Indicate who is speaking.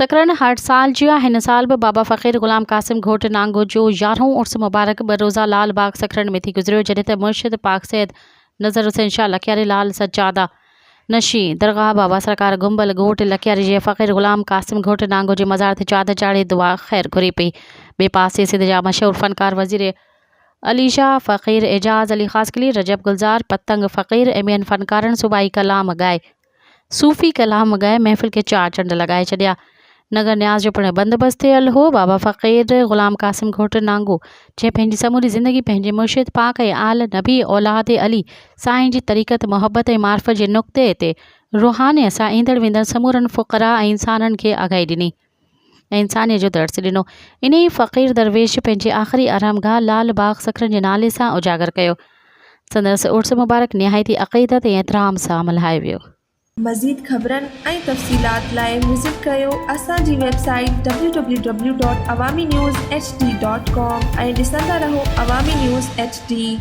Speaker 1: सकरन हर साल जिया हिन साल भी बाबा फ़कीर ग़ुलाम कासिम घोट नांगो जो 11हों उर्स मुबारक बरोज़ा लाल बाग सकरन में थी गुजरियो जॾहिं त मुर्शिद पाक सैद नज़र हुसैन शाह लखियारी लाल सज्जादा नशी दरगाह बाबा सरकार गुंबल घोट लखियारी जे फ़कीर ग़ुलाम कासिम घोट नांगो जे मज़ार ते चादर चाढ़े दुआ ख़ैर घुरी पई। ॿिए पासे सिंध जा मशहूर फ़नकार वज़ीर अली शाह फ़कीर एजाज़ अली ख़ासकली रजब गुलज़ार पतंग फ़कीर ऐं ॿियनि फ़नकारनि सूबाई कलाम ॻाए सूफ़ी कलाम ॻाए महफ़िल के चार चंड लगाए छॾिया। नगर न्याज़ जो पिणु बंदोबस्तु थियल हो। बाबा फ़कीर ग़ुलाम कासिम घोट नांगो जंहिं पंहिंजी समूरी ज़िंदगी पंहिंजे मुर्शिद पाक ऐं आल नबी औलाद अली साईं जी तरीक़त मोहब्बत ऐं मार्फत जे नुक़्ते ते रूहानीअ सां ईंदड़ वेंदड़ समूरनि फ़ुक़रा ऐं इंसाननि खे आगाही ॾिनी ऐं इंसानियत जो दर्स ॾिनो। इन ई फ़कीर दरवेश पंहिंजे आख़िरी आरामगाह लाल बाग सकरन जे नाले सां उजागर कयो। संदसि उर्स मुबारक निहायती अक़ीदत ऐं एतिराम सां मल्हायो वियो।
Speaker 2: मज़ीद ख़बरनि ऐं तफ़सीलात लाइ विज़िट कयो असांजी वेबसाइट www.awamiNewsHD.com ऐं ॾिसंदा रहो अवामी न्यूज़ HD।